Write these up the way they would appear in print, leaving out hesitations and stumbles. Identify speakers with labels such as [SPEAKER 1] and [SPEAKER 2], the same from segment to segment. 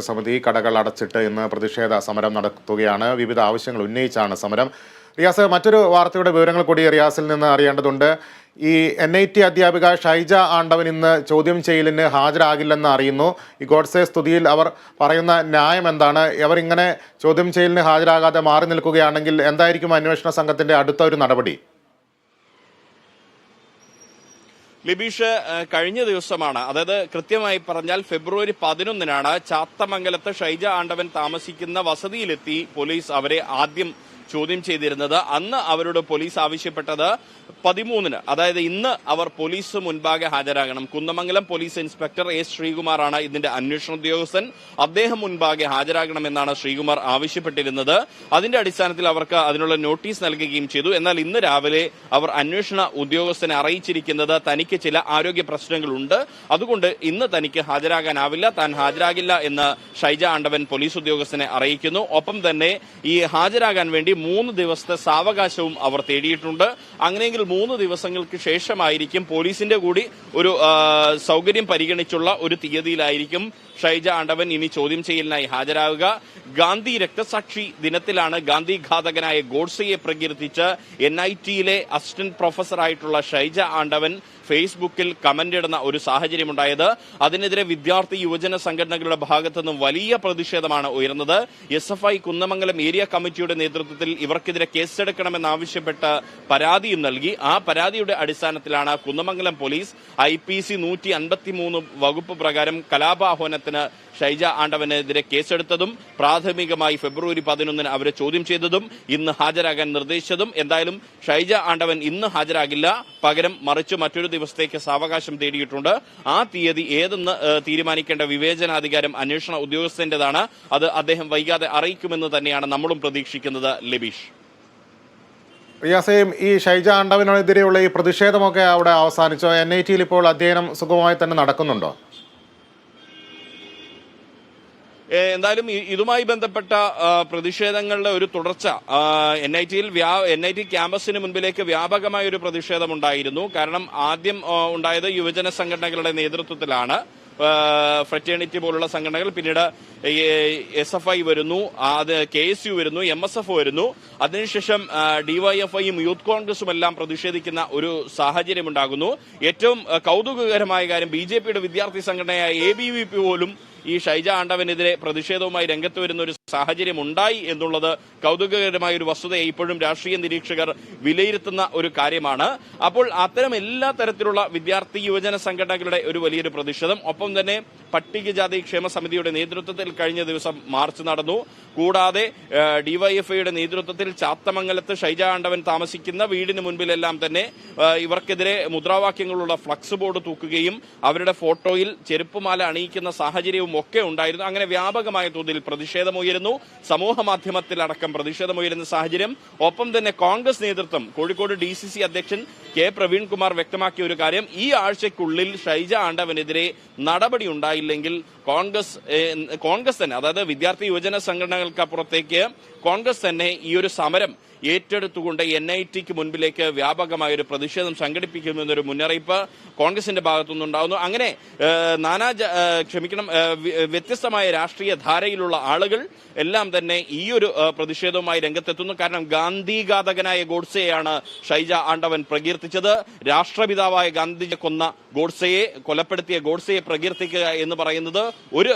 [SPEAKER 1] സമിതി കടകൾ അടച്ചിട്ട് ഇന്ന് പ്രതിഷേധ സമരം നടത്തുകയാണ്. വിവിധ ആവശ്യങ്ങൾ ഉന്നയിച്ചാണ് സമരം. റിയാസ്, മറ്റൊരു വാർത്തയുടെ വിവരങ്ങൾ കൂടി റിയാസിൽ നിന്ന് അറിയേണ്ടതുണ്ട്. ഈ NIT അധ്യാപിക ഷൈജ ആണ്ടവൻ ഇന്ന് ചോദ്യം ചെയ്യലിന് ഹാജരാകില്ലെന്ന് അറിയുന്നു. ഈ ഗോഡ്സെ സ്തുതിയിൽ അവർ പറയുന്ന ന്യായം എന്താണ്? അവർ ഇങ്ങനെ ചോദ്യം ചെയ്യലിന് ഹാജരാകാതെ മാറി നിൽക്കുകയാണെങ്കിൽ എന്തായിരിക്കും അന്വേഷണ സംഘത്തിന്റെ അടുത്ത ഒരു നടപടി?
[SPEAKER 2] ലിബീഷ്, കഴിഞ്ഞ ദിവസമാണ്, അതായത് കൃത്യമായി പറഞ്ഞാൽ ഫെബ്രുവരി 11-നാണ് ചാത്തമംഗലത്ത് ഷൈജ ആണ്ടവൻ താമസിക്കുന്ന വസതിയിലെത്തി പോലീസ് അവരെ ആദ്യം ചോദ്യം ചെയ്തിരുന്നത്. അന്ന് അവരോട് പോലീസ് ആവശ്യപ്പെട്ടത് 13-ന്, അതായത് ഇന്ന് അവർ പോലീസ് മുൻപാകെ ഹാജരാകണം. Kunnamangalam police inspector S. ശ്രീകുമാറാണ് ഇതിന്റെ അന്വേഷണ ഉദ്യോഗസ്ഥൻ. അദ്ദേഹം മുൻപാകെ ഹാജരാകണമെന്നാണ് ശ്രീകുമാർ ആവശ്യപ്പെട്ടിരുന്നത്. അതിന്റെ അടിസ്ഥാനത്തിൽ അവർക്ക് അതിനുള്ള നോട്ടീസ് നൽകുകയും ചെയ്തു. എന്നാൽ ഇന്ന് രാവിലെ അവർ അന്വേഷണ ഉദ്യോഗസ്ഥനെ അറിയിച്ചിരിക്കുന്നത് തനിക്ക് ചില ആരോഗ്യ പ്രശ്നങ്ങളുണ്ട്, അതുകൊണ്ട് ഇന്ന് തനിക്ക് ഹാജരാകാനാവില്ല, താൻ ഹാജരാകില്ല എന്ന് ഷൈജ ആണ്ടവൻ പോലീസ് ഉദ്യോഗസ്ഥനെ അറിയിക്കുന്നു. ഒപ്പം തന്നെ ഈ ഹാജരാകാൻ വേണ്ടി 3 ദിവസത്തെ സാവകാശവും അവർ തേടിയിട്ടുണ്ട്. അങ്ങനെയെങ്കിൽ 3 ദിവസങ്ങൾക്ക് ശേഷമായിരിക്കും പോലീസിന്റെ കൂടി ഒരു സൗകര്യം പരിഗണിച്ചുള്ള ഒരു തീയതിയിലായിരിക്കും ഷൈജ ആണ്ടവൻ ഇനി ചോദ്യം ചെയ്യലിനായി ഹാജരാകുക. ഗാന്ധി രക്തസാക്ഷി ദിനത്തിലാണ് ഗാന്ധി ഘാതകനായ ഗോഡ്സെയെ പ്രകീർത്തിച്ച് NIT-യിലെ അസിസ്റ്റന്റ് പ്രൊഫസറായിട്ടുള്ള ഷൈജ ആണ്ടവൻ ഫേസ്ബുക്കിൽ കമന്റ് ഇടുന്ന ഒരു സാഹചര്യമുണ്ടായത്. അതിനെതിരെ വിദ്യാർത്ഥി യുവജന സംഘടനകളുടെ ഭാഗത്തു നിന്നും വലിയ പ്രതിഷേധമാണ് ഉയർന്നത്. SFI കുന്നമംഗലം ഏരിയ കമ്മിറ്റിയുടെ നേതൃത്വത്തിൽ ഇവർക്കെതിരെ കേസെടുക്കണമെന്നാവശ്യപ്പെട്ട് പരാതിയും നൽകി. ആ പരാതിയുടെ അടിസ്ഥാനത്തിലാണ് കുന്നമംഗലം പോലീസ് IPC 153 വകുപ്പ് പ്രകാരം കലാപാഹ്വാനത്തിന് ഷൈജ ആണ്ടവനെതിരെ കേസെടുത്തതും പ്രാഥമികമായി ഫെബ്രുവരി 11-ന് അവരെ ചോദ്യം ചെയ്തതും ഇന്ന് ഹാജരാകാൻ നിർദ്ദേശിച്ചതും. എന്തായാലും ഷൈജ ആണ്ടവൻ ഇന്ന് ഹാജരാകില്ല, പകരം മറിച്ച് മറ്റൊരു ദിവസത്തേക്ക് സാവകാശം തേടിയിട്ടുണ്ട്. ആ തീയതി ഏതെന്ന് തീരുമാനിക്കേണ്ട വിവേചനാധികാരം അന്വേഷണ ഉദ്യോഗസ്ഥന്റേതാണ്. അത് അദ്ദേഹം വൈകാതെ അറിയിക്കുമെന്ന് തന്നെയാണ് നമ്മളും പ്രതീക്ഷിക്കുന്നത്. ലിബീഷ്,
[SPEAKER 1] റിയാസയും ഈ ഷൈജ ആണ്ടവനെതിരെയുള്ള ഈ പ്രതിഷേധമൊക്കെ അവിടെ അവസാനിച്ചോ? NIT-യിൽ ഇപ്പോൾ അധ്യയനം സുഗമമായി തന്നെ നടക്കുന്നുണ്ടോ?
[SPEAKER 2] എന്തായാലും ഇതുമായി ബന്ധപ്പെട്ട പ്രതിഷേധങ്ങളുടെ ഒരു തുടർച്ച NIT ക്യാമ്പസിന് മുൻപിലേക്ക് വ്യാപകമായ ഒരു പ്രതിഷേധമുണ്ടായിരുന്നു. കാരണം ആദ്യം ഉണ്ടായത് യുവജന സംഘടനകളുടെ നേതൃത്വത്തിലാണ്, ഫ്രറ്റേണിറ്റി പോലുള്ള സംഘടനകൾ, പിന്നീട് SFI വരുന്നു, അത് KSU വരുന്നു, MSF വരുന്നു. അതിനുശേഷം DYFIയും യൂത്ത് കോൺഗ്രസും എല്ലാം പ്രതിഷേധിക്കുന്ന ഒരു സാഹചര്യം ഉണ്ടാകുന്നു. ഏറ്റവും കൗതുകകരമായ കാര്യം, BJPയുടെ വിദ്യാർത്ഥി സംഘടനയായ ABVP പോലും ഈ ഷൈജ ആണ്ടവനെതിരെ പ്രതിഷേധവുമായി രംഗത്ത് വരുന്ന ഒരു സാഹചര്യം ഉണ്ടായി എന്നുള്ളത് കൗതുകകരമായ ഒരു വസ്തുതയെ ഇപ്പോഴും രാഷ്ട്രീയ നിരീക്ഷകർ വിലയിരുത്തുന്ന ഒരു കാര്യമാണ്. അപ്പോൾ അത്തരം എല്ലാ തരത്തിലുള്ള വിദ്യാർത്ഥി യുവജന സംഘടനകളുടെ ഒരു വലിയൊരു പ്രതിഷേധം. ഒപ്പം തന്നെ പട്ടികജാതി ക്ഷേമ സമിതിയുടെ നേതൃത്വത്തിൽ കഴിഞ്ഞ ദിവസം മാർച്ച് നടന്നു. കൂടാതെ DYFIയുടെ നേതൃത്വത്തിൽ ചാത്തമംഗലത്ത് ഷൈജ ആണ്ടവൻ താമസിക്കുന്ന വീടിന് മുൻപിലെല്ലാം തന്നെ ഇവർക്കെതിരെ മുദ്രാവാക്യങ്ങളുള്ള ഫ്ലക്സ് ബോർഡ് തൂക്കുകയും അവരുടെ ഫോട്ടോയിൽ ചെരുപ്പുമാല അണിയിക്കുന്ന സാഹചര്യവും ഒക്കെ ഉണ്ടായിരുന്നു. അങ്ങനെ വ്യാപകമായ തോതിൽ പ്രതിഷേധമുയരുന്നു. സമൂഹ മാധ്യമത്തിലടക്കം പ്രതിഷേധമുയരുന്ന സാഹചര്യം. ഒപ്പം തന്നെ കോൺഗ്രസ് നേതൃത്വം, കോഴിക്കോട് DCC അധ്യക്ഷൻ K. പ്രവീൺകുമാർ വ്യക്തമാക്കിയ ഒരു കാര്യം, ഈ ആഴ്ചയ്ക്കുള്ളിൽ ഷൈജ ആണ്ടവനെതിരെ നടപടി ഉണ്ടായില്ലെങ്കിൽ കോൺഗ്രസ് തന്നെ, അതായത് വിദ്യാർത്ഥി യുവജന സംഘടനകൾക്കപ്പുറത്തേക്ക് കോൺഗ്രസ് തന്നെ ഈ ഒരു സമരം ഏറ്റെടുത്തുകൊണ്ട് NIT-ക്ക് മുൻപിലേക്ക് വ്യാപകമായ ഒരു പ്രതിഷേധം സംഘടിപ്പിക്കുമെന്നൊരു മുന്നറിയിപ്പ് കോൺഗ്രസിന്റെ ഭാഗത്തുനിന്നുണ്ടാകുന്നു. അങ്ങനെ വ്യത്യസ്തമായ രാഷ്ട്രീയ ധാരയിലുള്ള ആളുകൾ എല്ലാം തന്നെ ഈ ഒരു പ്രതിഷേധവുമായി രംഗത്തെത്തുന്നു. കാരണം ഗാന്ധിഘാതകനായ ഗോഡ്സെയാണ് ഷൈജ ആണ്ടവൻ പ്രകീർത്തിച്ചത്. രാഷ്ട്രപിതാവായ ഗാന്ധിജിയെ കൊന്ന ഗോഡ്സെയെ, കൊലപ്പെടുത്തിയ ഗോഡ്സെയെ പ്രകീർത്തിക്കുക എന്ന് പറയുന്നത് ഒരു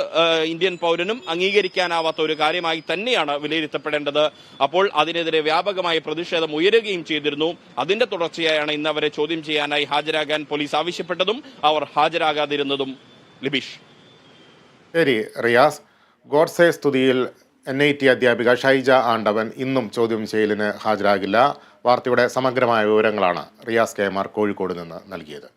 [SPEAKER 2] ഇന്ത്യൻ പൗരനും അംഗീകരിക്കാനാവാത്ത ഒരു കാര്യമായി തന്നെയാണ് വിലയിരുത്തപ്പെടേണ്ടത്. അപ്പോൾ അതിനെതിരെ വ്യാപകമായ പ്രതിഷേധം ഉയരുകയും ചെയ്തിരുന്നു. അതിന്റെ തുടർച്ചയായാണ് ഇന്ന് അവരെ ചോദ്യം ചെയ്യാനായി ഹാജരാകാൻ പോലീസ് ആവശ്യപ്പെട്ടതും അവർ ഹാജരാകാതിരുന്നതും. ലിബീഷ്.
[SPEAKER 1] ശരി റിയാസ്, ഗോഡ്സെ സ്തുതിയിൽ NIT അധ്യാപിക ഷൈജ ആണ്ടവൻ ഇന്നും ചോദ്യം ചെയ്യലിന് ഹാജരാകില്ല. വാർത്തയുടെ സമഗ്രമായ വിവരങ്ങളാണ് റിയാസ് KMR കോഴിക്കോട് നിന്ന് നൽകിയത്.